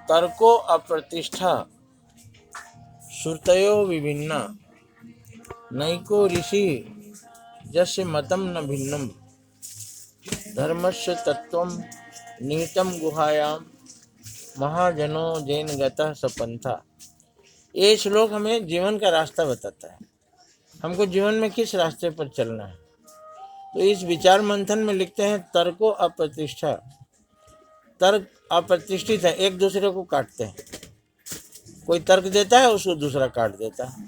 तर्को अप्रतिष्ठा श्रुतयो विभिन्ना नैको ऋषि यस्य मतम न भिन्नम धर्मस्य तत्वम निहितम गुहायाम महाजनो जैन गतः सपंथा। ये श्लोक हमें जीवन का रास्ता बताता है, हमको जीवन में किस रास्ते पर चलना है। तो इस विचार मंथन में लिखते हैं तर्को अप्रतिष्ठा, तर्क अप्रतिष्ठित है, एक दूसरे को काटते हैं। कोई तर्क देता है उसको दूसरा काट देता है,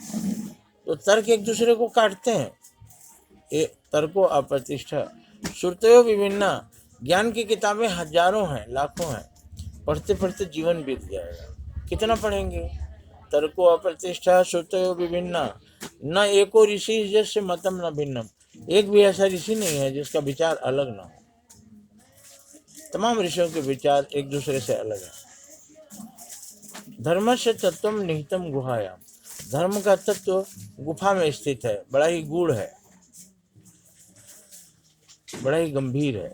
तो तर्क एक दूसरे को काटते हैं। ये तर्को अप्रतिष्ठा श्रुतयो विभिन्ना, ज्ञान की किताबें हजारों हैं, लाखों हैं, पढ़ते पढ़ते जीवन बीत जाएगा, कितना पढ़ेंगे। तर्को अप्रतिष्ठा श्रुतयो विभिन्ना न एको ऋषि जैसे मतम न भिन्नम, एक भी ऐसा ऋषि नहीं है जिसका विचार अलग ना हो। तमाम ऋषियों के विचार एक दूसरे से अलग है। धर्म से तत्वम निहितम गुहायाम, धर्म का तत्व गुफा में स्थित है, बड़ा ही गूढ़ है, बड़ा ही गंभीर है।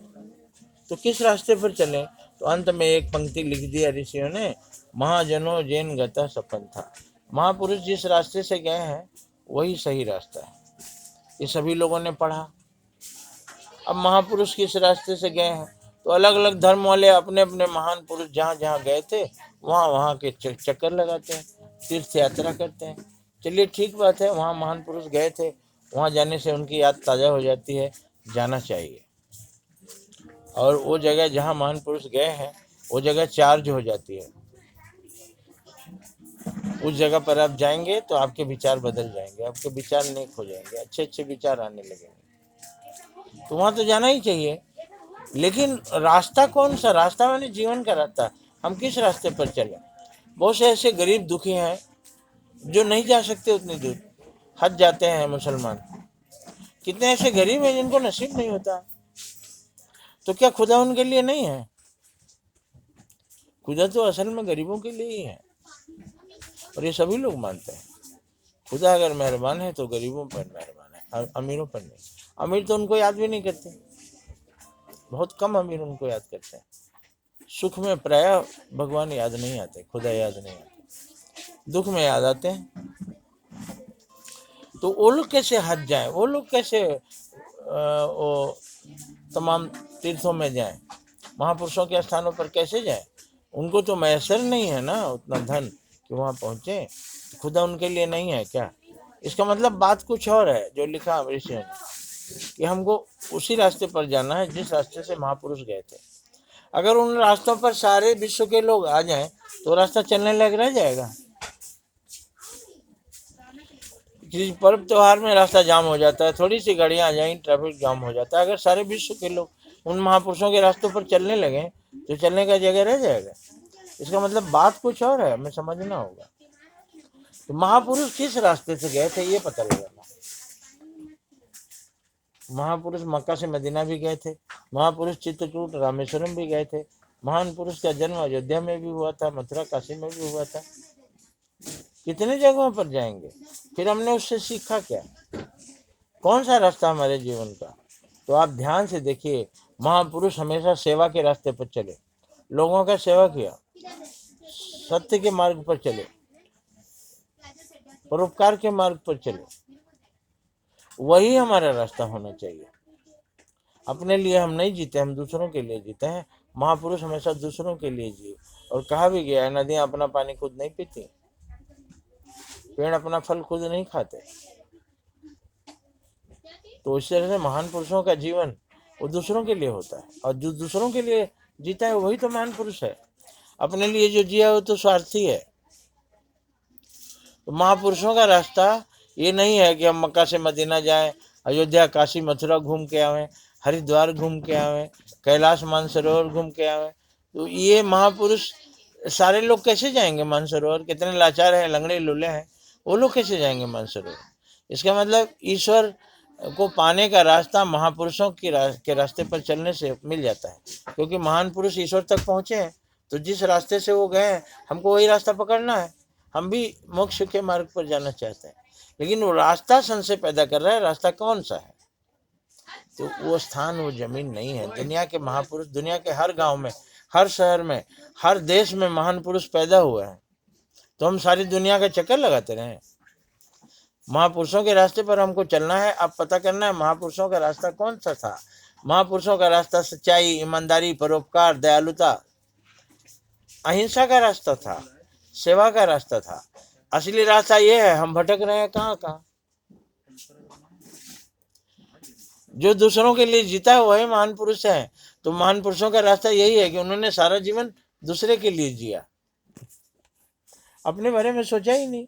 तो किस रास्ते पर चलें? तो अंत में एक पंक्ति लिख दिया ऋषियों ने, महाजनो जैन गतः सपंथा। महापुरुष जिस रास्ते से गए हैं वही सही रास्ता है। ये सभी लोगों ने पढ़ा। अब महापुरुष किस रास्ते से गए हैं, तो अलग अलग धर्म वाले अपने अपने महान पुरुष जहाँ जहाँ गए थे वहाँ वहाँ के चक्कर लगाते हैं, तीर्थ यात्रा करते हैं। चलिए ठीक बात है, वहाँ महान पुरुष गए थे, वहाँ जाने से उनकी याद ताज़ा हो जाती है, जाना चाहिए। और वो जगह जहाँ महान पुरुष गए हैं वो जगह चार्ज हो जाती है। उस जगह पर आप जाएंगे तो आपके विचार बदल जाएंगे, आपके विचार नेक हो जाएंगे, अच्छे अच्छे विचार आने लगेंगे। तो वहाँ तो जाना ही चाहिए। लेकिन रास्ता कौन सा? रास्ता मैंने जीवन का रास्ता, हम किस रास्ते पर चले? बहुत से ऐसे गरीब दुखी हैं जो नहीं जा सकते उतनी दूर, हज जाते हैं मुसलमान। कितने ऐसे गरीब हैं जिनको नसीब नहीं होता। तो क्या खुदा उनके लिए नहीं है? खुदा तो असल में गरीबों के लिए ही है, और ये सभी लोग मानते हैं। खुदा अगर मेहरबान है तो गरीबों पर मेहरबान है, अमीरों पर नहीं। अमीर तो उनको याद भी नहीं करते, बहुत कम अमीर उनको याद करते हैं। सुख में प्रायः भगवान याद नहीं आते, खुदा याद नहीं आते, दुख में याद आते हैं। तो वो लोग कैसे हज जाएं, वो लोग कैसे वो तमाम तीर्थों में जाएं, महापुरुषों के स्थानों पर कैसे जाएं? उनको तो मैसर नहीं है ना उतना धन कि वहाँ पहुँचे। खुदा उनके लिए नहीं है क्या? इसका मतलब बात कुछ और है जो लिखा ऋषियों ने, कि हमको उसी रास्ते पर जाना है जिस रास्ते से महापुरुष गए थे। अगर उन रास्तों पर सारे विश्व के लोग आ जाएं तो रास्ता चलने लग रह जाएगा। किसी पर्व त्योहार में रास्ता जाम हो जाता है, थोड़ी सी गाड़ियां आ जाएंगी, ट्रैफिक जाम हो जाता है। अगर सारे विश्व के लोग उन महापुरुषों के रास्तों पर चलने लगे तो चलने का जगह रह जाएगा। इसका मतलब बात कुछ और है, हमें समझना होगा। तो महापुरुष किस रास्ते से गए थे ये पता लगाना। महापुरुष मक्का से मदीना भी गए थे, महापुरुष चित्रकूट रामेश्वरम भी गए थे, महान पुरुष का जन्म अयोध्या में भी हुआ था, मथुरा काशी में भी हुआ था। कितने जगहों पर जाएंगे? फिर हमने उससे सीखा क्या? कौन सा रास्ता हमारे जीवन का? तो आप ध्यान से देखिए, महापुरुष हमेशा सेवा के रास्ते पर चले, लोगों का सेवा किया, सत्य के मार्ग पर चले, परोपकार के मार्ग पर चले। वही हमारा रास्ता होना चाहिए। अपने लिए हम नहीं जीते, हम दूसरों के लिए जीते हैं। महापुरुष हमेशा दूसरों के लिए जिए। और कहा भी गया है, नदियां अपना पानी खुद नहीं पीती, पेड़ अपना फल खुद नहीं खाते। तो इस तरह से महान पुरुषों का जीवन वो दूसरों के लिए होता है, और जो दूसरों के लिए जीता है वही तो महान पुरुष है। अपने लिए जो जिया वो तो स्वार्थी है। तो महापुरुषों का रास्ता ये नहीं है कि हम मक्का से मदीना जाएं, अयोध्या काशी मथुरा घूम के आवें, हरिद्वार घूम के आवें, कैलाश मानसरोवर घूम के आवें। तो ये महापुरुष सारे लोग कैसे जाएंगे मानसरोवर? कितने लाचार हैं, लंगड़े लूले हैं, वो लोग कैसे जाएंगे मानसरोवर? इसका मतलब ईश्वर को पाने का रास्ता महापुरुषों के रास्ते पर चलने से मिल जाता है, क्योंकि महान पुरुष ईश्वर तक पहुँचे हैं। तो जिस रास्ते से वो गए हमको वही रास्ता पकड़ना है। हम भी मोक्ष के मार्ग पर जाना चाहते हैं, लेकिन वो रास्ता संशय पैदा कर रहा है, रास्ता कौन सा है? तो वो स्थान, वो जमीन नहीं है। दुनिया के महापुरुष दुनिया के हर गांव में, हर शहर में, हर देश में महान पुरुष पैदा हुए हैं, तो हम सारी दुनिया का चक्कर लगाते रहे? महापुरुषों के रास्ते पर हमको चलना है। अब पता करना है महापुरुषों का रास्ता कौन सा था। महापुरुषों का रास्ता सच्चाई, ईमानदारी, परोपकार, दयालुता, अहिंसा का रास्ता था, सेवा का रास्ता था। असली रास्ता ये है, हम भटक रहे हैं कहाँ कहाँ। जो दूसरों के लिए जीता है वही महान पुरुष है। तो महान पुरुषों का रास्ता यही है कि उन्होंने सारा जीवन दूसरे के लिए जिया, अपने बारे में सोचा ही नहीं।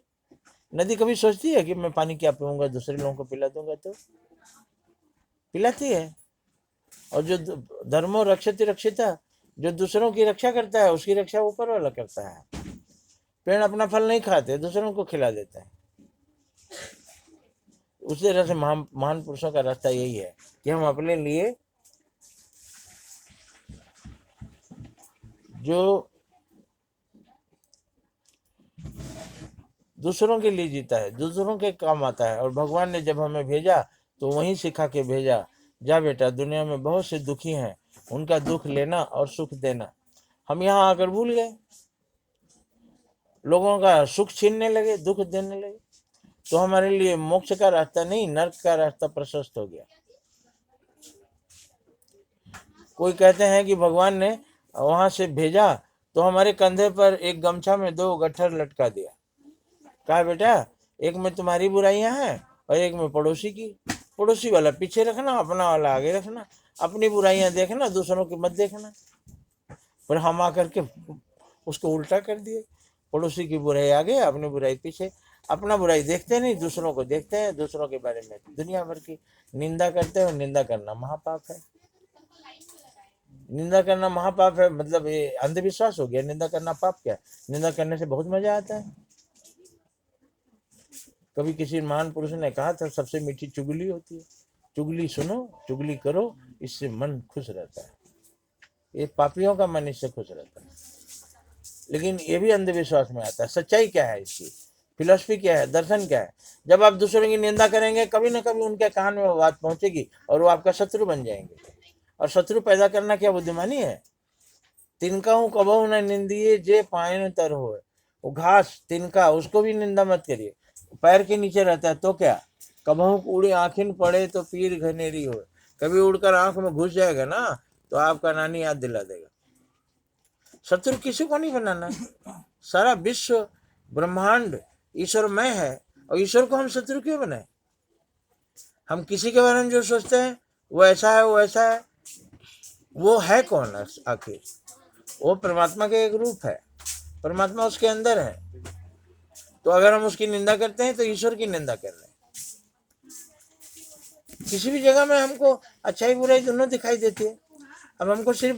नदी कभी सोचती है कि मैं पानी क्या पीऊंगा, दूसरे लोगों को पिला दूंगा? तो पिलाती है। और जो धर्मो रक्षति रक्षिता, जो दूसरों की रक्षा करता है उसकी रक्षा ऊपर वाला करता है। पेड़ अपना फल नहीं खाते, दूसरों को खिला देते हैं। उसी तरह से महान पुरुषों का रास्ता यही है कि हम अपने लिए जो दूसरों के लिए जीता है, दूसरों के काम आता है। और भगवान ने जब हमें भेजा तो वहीं सिखा के भेजा, जा बेटा दुनिया में बहुत से दुखी हैं, उनका दुख लेना और सुख देना। हम यहाँ आकर भूल गए, लोगों का सुख छीनने लगे, दुख देने लगे। तो हमारे लिए मोक्ष का रास्ता नहीं, नर्क का रास्ता प्रशस्त हो गया। कोई कहते हैं कि भगवान ने वहां से भेजा तो हमारे कंधे पर एक गमछा में 2 गट्ठर लटका दिया। कहा बेटा एक में तुम्हारी बुराइयां हैं और एक में पड़ोसी की। पड़ोसी वाला पीछे रखना, अपना वाला आगे रखना। अपनी बुराइयां देखना, दूसरों की मत देखना। पर हम आकर के उसको उल्टा कर दिए, पड़ोसी की बुराई आगे, अपनी बुराई पीछे। अपना बुराई देखते नहीं, दूसरों को देखते हैं, दूसरों के बारे में दुनिया भर की निंदा करते हैं। निंदा करना महापाप है। निंदा करना महापाप है, मतलब ये अंधविश्वास हो गया। निंदा करना पाप क्या है? निंदा करने से बहुत मजा आता है। कभी किसी महान पुरुष ने कहा था सबसे मीठी चुगली होती है। चुगली सुनो, चुगली करो, इससे मन खुश रहता है। ये पापियों का मन इससे खुश रहता है। लेकिन ये भी अंधविश्वास में आता है। सच्चाई क्या है इसकी? फिलॉसफी क्या है? दर्शन क्या है? जब आप दूसरों की निंदा करेंगे कभी ना कभी उनके कान में वो बात पहुंचेगी और वो आपका शत्रु बन जाएंगे। और शत्रु पैदा करना क्या बुद्धिमानी है? तिनका हूँ कबहू न निंदिए जे पायन तर हो। वो घास तिनका, उसको भी निंदा मत करिए। पैर के नीचे रहता है तो क्या? कबहू उड़ी आँखिन पड़े तो पीर घनेरी हो। कभी उड़कर आंख में घुस जाएगा ना तो आपका नानी याद दिला देगा। शत्रु किसी को नहीं बनाना। सारा विश्व ब्रह्मांड ईश्वरमय है और ईश्वर को हम शत्रु क्यों बनाए? हम किसी के बारे में जो सोचते हैं वो ऐसा है, वो ऐसा है, वो है कौन आखिर? वो परमात्मा के एक रूप है, परमात्मा उसके अंदर है। तो अगर हम उसकी निंदा करते हैं तो ईश्वर की निंदा कर रहे हैं। किसी भी जगह में हमको अच्छाई बुराई दोनों दिखाई देती है। अब हमको सिर्फ